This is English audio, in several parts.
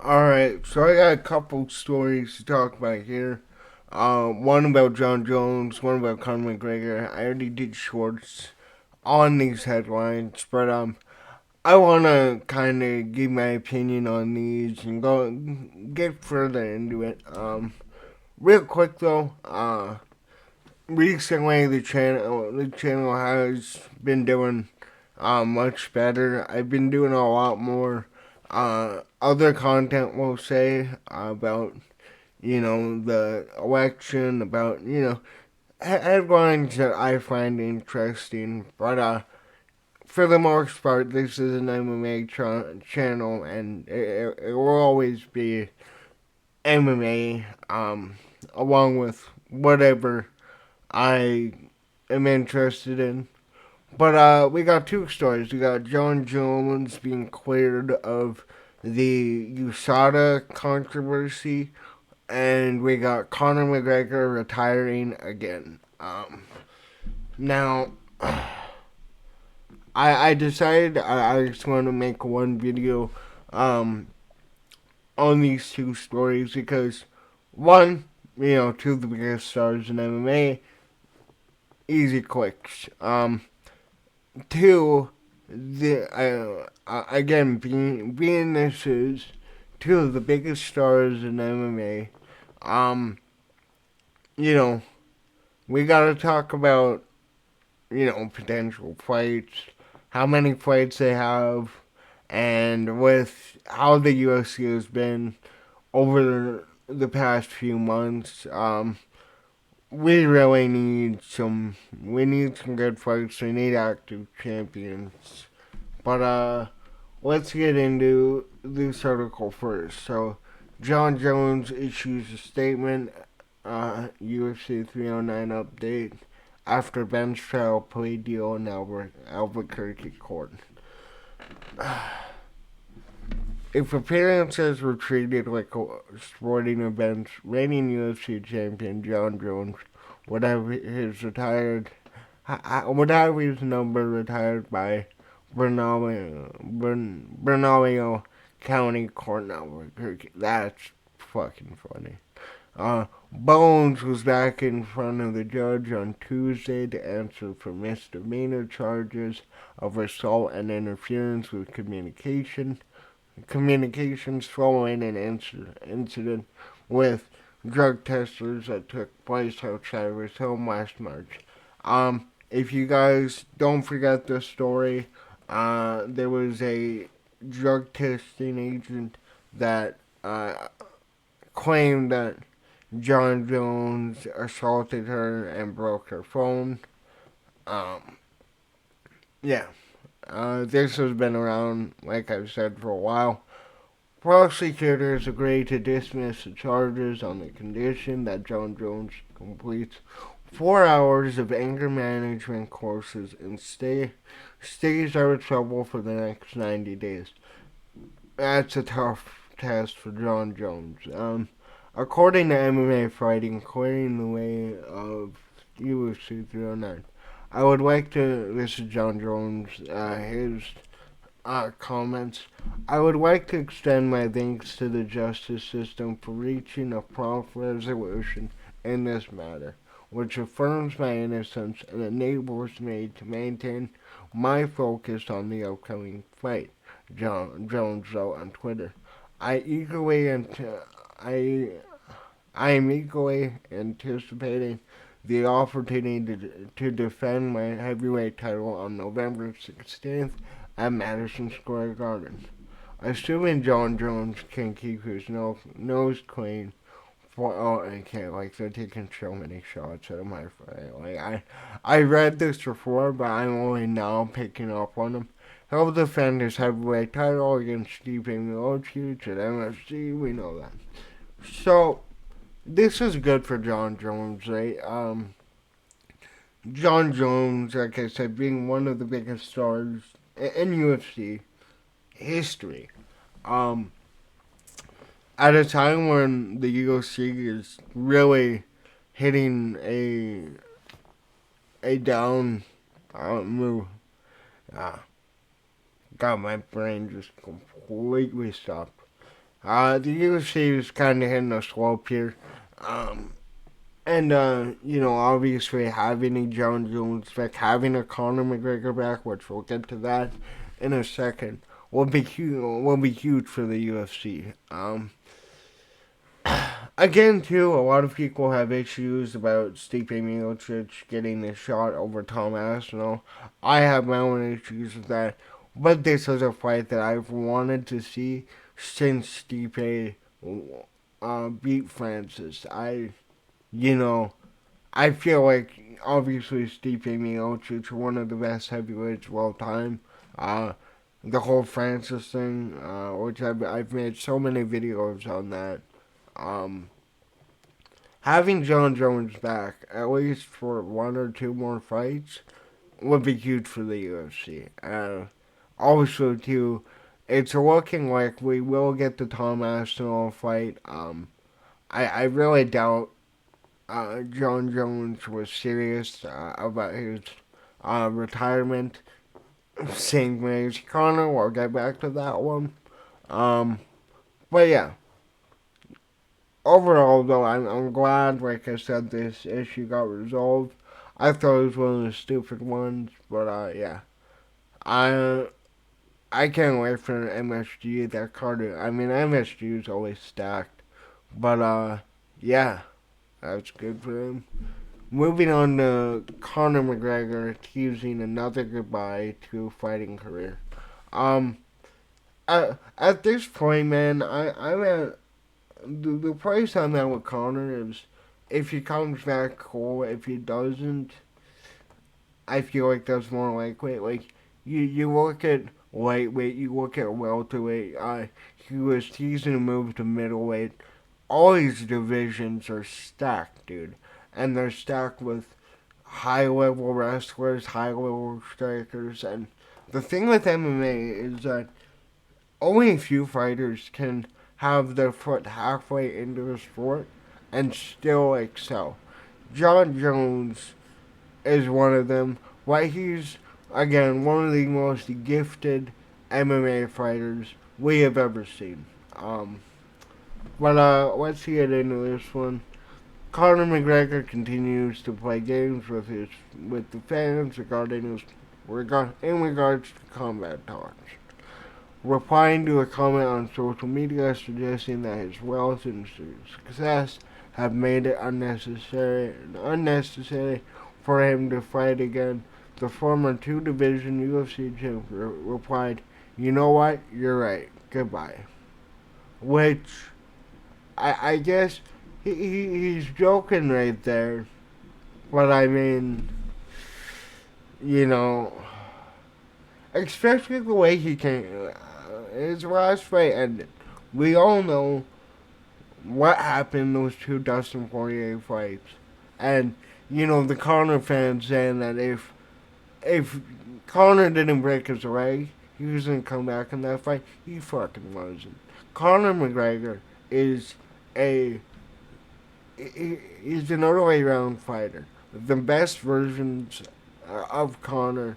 Alright, so I got a couple stories to talk about here. One about Jon Jones, one about Conor McGregor. I already did shorts on these headlines, but I want to kind of give my opinion on these and go get further into it. Real quick though, recently the channel has been doing much better. I've been doing a lot more other content, we'll say, about the election, about headlines that I find interesting. But for the most part, this is an MMA channel, and it will always be MMA, along with whatever I am interested in. But we got two stories. We got Jon Jones being cleared of the USADA controversy, and we got Conor McGregor retiring again. Now, I decided I just want to make one video um, on these two stories because, one, two of the biggest stars in MMA, easy clicks. Two, again, being this is two of the biggest stars in MMA, um, you know, we gotta talk about, potential fights, how many fights they have, and with how the UFC has been over the past few months. We really need some good fights. We need active champions. But let's get into this article first. So, Jon Jones issues a statement, UFC 309 update, after bench trial plea deal in Albuquerque court. If appearances were treated like sporting events, reigning UFC champion Jon Jones would have his number retired by Bernalillo County Court in Albuquerque. That's fucking funny. Bones was back in front of the judge on Tuesday to answer for misdemeanor charges of assault and interference with communications following an incident with drug testers that took place outside of his home last March. If you guys don't forget the story, there was a drug testing agent that claimed that Jon Jones assaulted her and broke her phone. Um, yeah, this has been around, like I've said, for a while. Prosecutors agreed to dismiss the charges on the condition that Jon Jones completes 4 hours of anger management courses and stays out of trouble for the next 90 days. That's a tough test for Jon Jones. According to MMA Fighting, clearing the way of UFC 309. I would like to, this is Jon Jones, his comments. I would like to extend my thanks to the justice system for reaching a prompt resolution in this matter, which affirms my innocence and enables me to maintain my focus on the upcoming fight, Jones wrote on Twitter. I eagerly I I am eagerly anticipating the opportunity to defend my heavyweight title on November 16th at Madison Square Garden. Assuming Jon Jones can keep his nose clean I can't, like, they're taking so many shots at my fight. I read this before, but I'm only now picking up on them. He'll defend his heavyweight title against Stipe Miocic at MSG, we know that. So, this is good for Jon Jones, right? Jon Jones, like I said, being one of the biggest stars in UFC history. Um, at a time when the UFC is really hitting a down move. God, my brain just completely stopped. The UFC is kind of hitting a slope here. Um, obviously having a Jon Jones back, having a Conor McGregor back, which we'll get to that in a second, will be huge for the UFC. Again, too, a lot of people have issues about Stipe Miocic getting the shot over Tom Aspinall. I have my own issues with that, but this is a fight that I've wanted to see since Stipe beat Francis. You know, I feel like obviously Stipe Miocic, one of the best heavyweights of all time. Uh, the whole Francis thing, which I've made so many videos on that. Um, Having Jon Jones back, at least for one or two more fights, would be huge for the UFC. Also, too, it's looking like we will get the Tom Aspinall fight. I really doubt Jon Jones was serious about his retirement. Same way as Conor, we'll get back to that one. Um, but yeah, overall, though, I'm glad, like I said, this issue got resolved. I thought it was one of the stupid ones, but yeah, I I can't wait for MSG. That card, I mean, MSG is always stacked, but yeah, that's good for him. Moving on to Conor McGregor teasing another goodbye to fighting career. Um, at this point, man, I'm at the price I'm at with Conor is if he comes back, cool. If he doesn't, I feel like that's more likely. Like you look at lightweight, you look at welterweight. He was teasing a move to middleweight. All these divisions are stacked, dude, and they're stacked with high level wrestlers, high level strikers, and the thing with MMA is that only a few fighters can have their foot halfway into the sport and still excel. Jon Jones is one of them. Why he's again one of the most gifted MMA fighters we have ever seen. But let's get into this one. Conor McGregor continues to play games with the fans in regards to combat talks, replying to a comment on social media suggesting that his wealth and success have made it unnecessary for him to fight again. The former two-division UFC champion replied, "You know what? You're right. Goodbye." Which I guess he's joking right there, but I mean, you know, especially the way he came. His last fight ended. We all know what happened in those two Dustin Poirier fights, and the Conor fans saying that if Conor didn't break his leg, he was gonna come back in that fight. He fucking wasn't. Conor McGregor is a he's an early round fighter. The best versions of Conor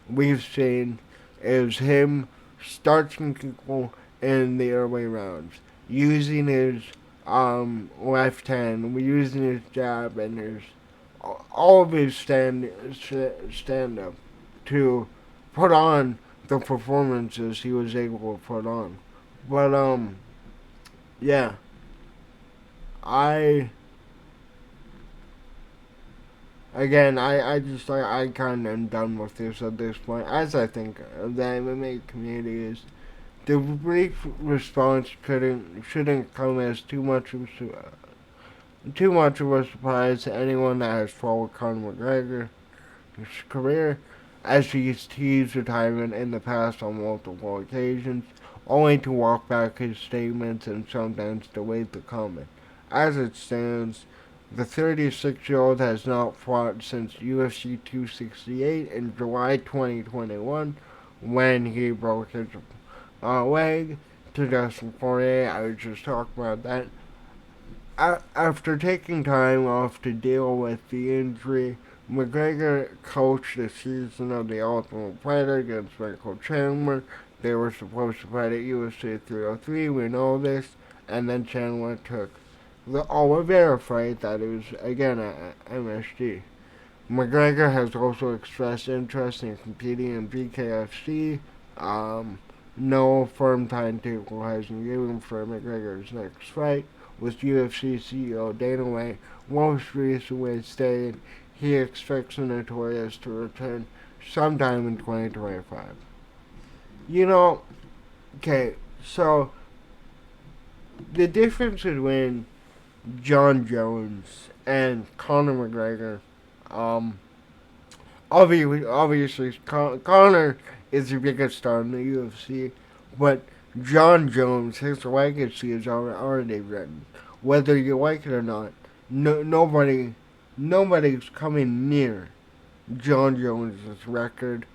we've seen is him starting people in the early rounds, using his left hand, using his jab and his all of his stand up to put on the performances he was able to put on. But yeah, I I just like I kind of am done with this at this point, as I think the MMA community is. The brief response shouldn't come as too much of a surprise to anyone that has followed Conor McGregor's career, as he's teased retirement in the past on multiple occasions, only to walk back his statements and sometimes delay the comment. As it stands, the 36-year-old has not fought since UFC 268 in July 2021 when he broke his leg to Dustin Poirier. I was just talking about that. After taking time off to deal with the injury, McGregor coached the season of The Ultimate Fighter against Michael Chandler They were supposed to fight at UFC 303. We know this. And then Chandler took the Oliveira fight that is, again, at MSG. McGregor has also expressed interest in competing in BKFC. No firm timetable has been given for McGregor's next fight, with UFC CEO Dana White most recently stated he expects the Notorious to return sometime in 2025. You know, okay, so the difference between Jon Jones and Conor McGregor, um, obviously, Conor is the biggest star in the UFC, but Jon Jones, his legacy is already written. Whether you like it or not, nobody's coming near Jon Jones' record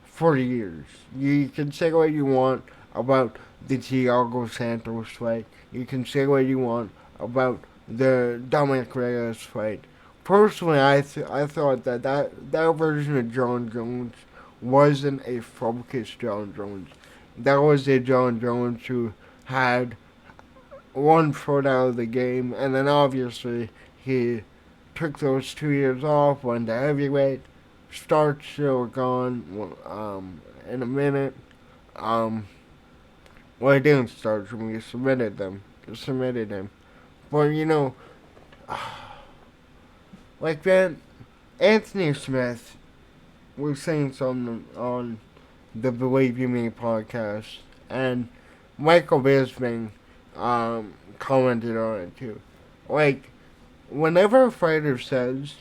for years. You can say what you want about the Thiago Santos fight. You can say what you want about the Dominic Reyes fight. Personally, I thought that version of Jon Jones wasn't a focused Jon Jones. That was a Jon Jones who had one foot out of the game, and then obviously he took those 2 years off, went to heavyweight, starts still gone in a minute. Um, well, he didn't start when we submitted him. But like that, Anthony Smith was saying something on the Believe You Me podcast, and Michael Bisping commented on it too. Like, whenever a fighter says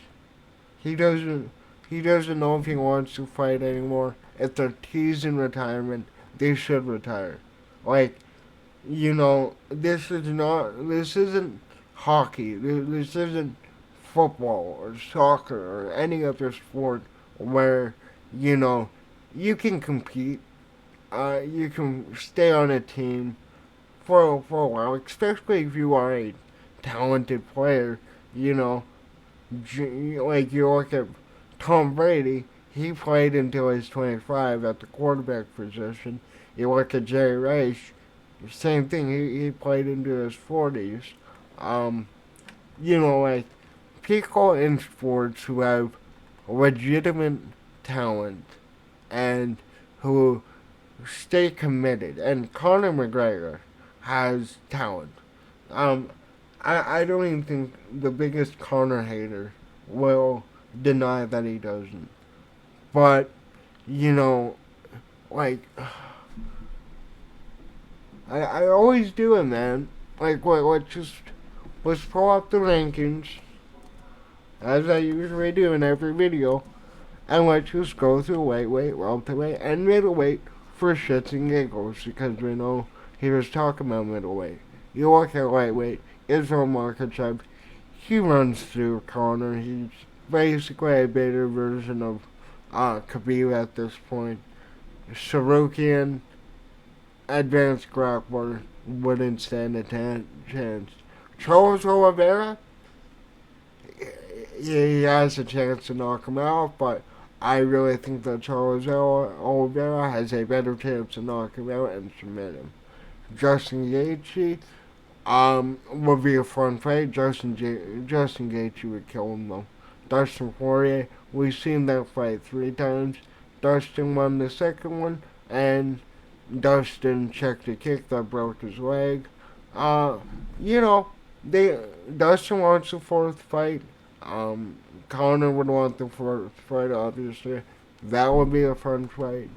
he doesn't he doesn't know if he wants to fight anymore, if they're teasing retirement, they should retire. Like, this isn't hockey. This isn't football or soccer or any other sport where, you know, you can compete, you can stay on a team for a while, especially if you are a talented player, you know, like you look at Tom Brady, he played until he's 25 at the quarterback position. You look at Jerry Rice, same thing, he played into his 40s. Um, like, people in sports who have legitimate talent and who stay committed, and Conor McGregor has talent. Um, I don't even think the biggest Conor hater will deny that he doesn't. But, you know, like, I always do it, man. Like, let's pull up the rankings, as I usually do in every video, and let's just go through lightweight, welterweight, and middleweight for shits and giggles, because we know he was talking about middleweight. You look at lightweight, Israel Makhachev, he runs through Conor. He's basically a better version of Khabib at this point. Sarukian, advanced grappler, wouldn't stand a chance. Charles Oliveira, he has a chance to knock him out, but I really think that Charles Oliveira has a better chance to knock him out and submit him. Justin Gaethje, would be a fun fight. Justin Gaethje would kill him though. Dustin Poirier, we've seen that fight 3 times. Dustin won the second one, and Dustin checked a kick that broke his leg. You know, Dustin wants the 4th fight. Conor would want the 4th fight, obviously. That would be a fun fight.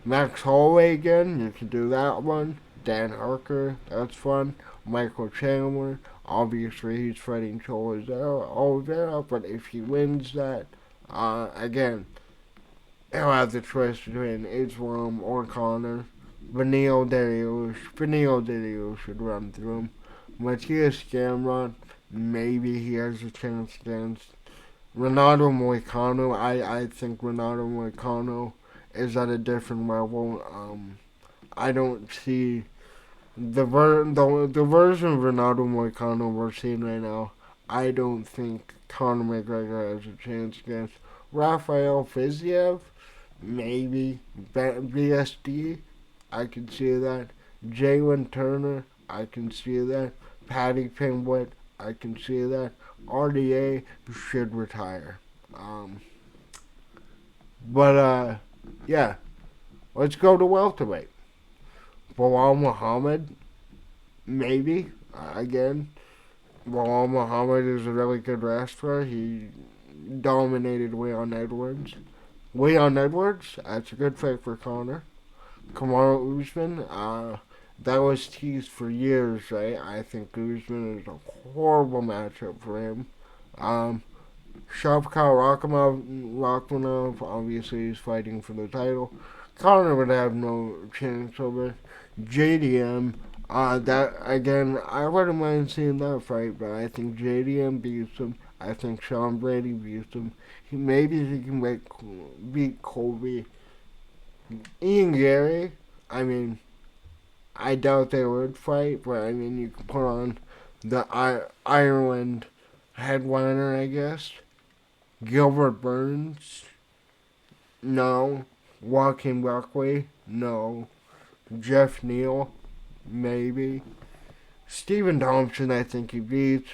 Max Holloway again, you could do that one. Dan Harker, that's fun. Michael Chandler, obviously he's fighting Charles Oliveira, but if he wins that, again, he'll have the choice between Islam or Conor. Benil Dariush should run through him. Matthias Gamrot, maybe he has a chance against Renato Moicano. I think Renato Moicano is at a different level. I don't see the version of Renato Moicano we're seeing right now. I don't think Conor McGregor has a chance against Rafael Fiziev. Maybe BSD. I can see that. Jalen Turner, I can see that. Patty Pimblett, I can see that. RDA should retire. Um, but yeah, let's go to welterweight. Bilal Muhammad, maybe. Again, Bilal Muhammad is a really good wrestler. He dominated Leon Edwards. Leon Edwards, that's a good fight for Conor. Kamaru Usman, that was teased for years, right? I think Usman is a horrible matchup for him. Um, Shavkat Rakhmonov, obviously, is fighting for the title. Conor would have no chance over JDM. That again, I wouldn't mind seeing that fight, but I think JDM beats him. I think Sean Brady beats him. Maybe he can beat Colby. Ian Gary, I mean, I doubt they would fight, but I mean, you could put on the Ireland headliner, I guess. Gilbert Burns, no. Joaquin Buckley, no. Jeff Neal, maybe. Stephen Thompson, I think he beats.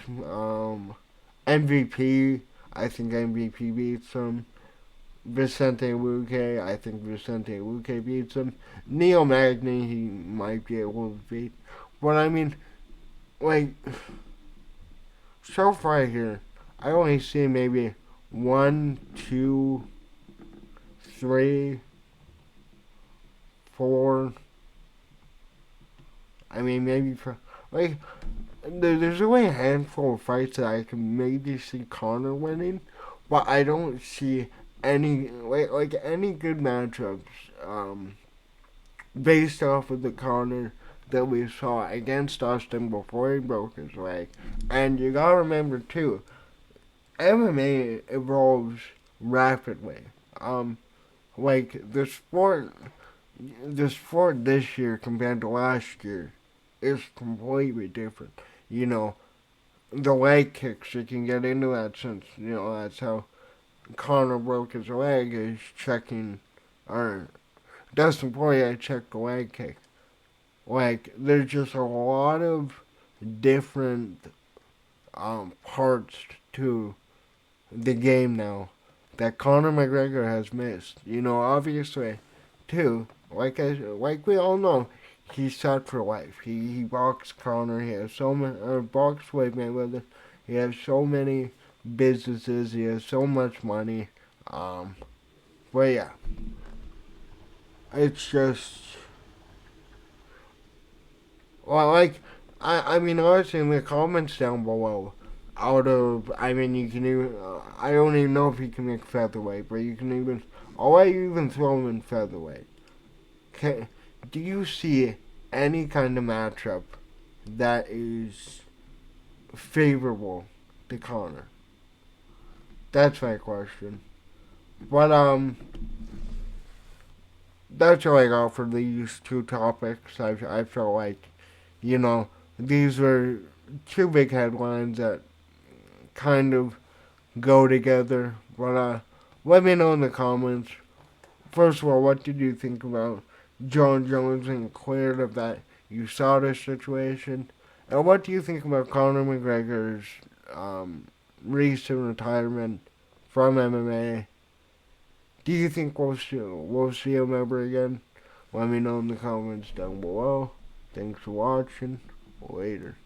MVP, I think MVP beats him. Vicente Luque, I think Vicente Luque beats him. Neil Magny, he might be able to beat. But I mean, like, so far here, I only see maybe 1, 2, 3, 4. I mean, maybe for, like, there's only a handful of fights that I can maybe see Conor winning, but I don't see any like any good matchups based off of the Conor that we saw against Austin before he broke his leg. And you gotta remember too, MMA evolves rapidly. Like the sport this year compared to last year is completely different. You know, the leg kicks, you can get into that since, that's how Conor broke his leg, is checking, or Dustin Poirier checked the leg kick. Like, there's just a lot of different parts to the game now that Conor McGregor has missed. Obviously, too, like we all know, he's set for life. He boxed Conor. He has so many, or boxed with Mayweather. He has so many businesses. He has so much money. But yeah, it's just, well, like, I mean, honestly, in the comments down below, I mean, you can even, I don't even know if you can make featherweight, but you can even, I'll let you even throw him in featherweight. Do you see any kind of matchup that is favorable to Conor? That's my question. But that's all I got for these two topics. I felt like, these were two big headlines that kind of go together. But let me know in the comments. First of all, what did you think about Jon Jones being cleared of that USADA situation? And what do you think about Conor McGregor's recent retirement from MMA? Do you think we'll see him ever again? Let me know in the comments down below. Thanks for watching. Later.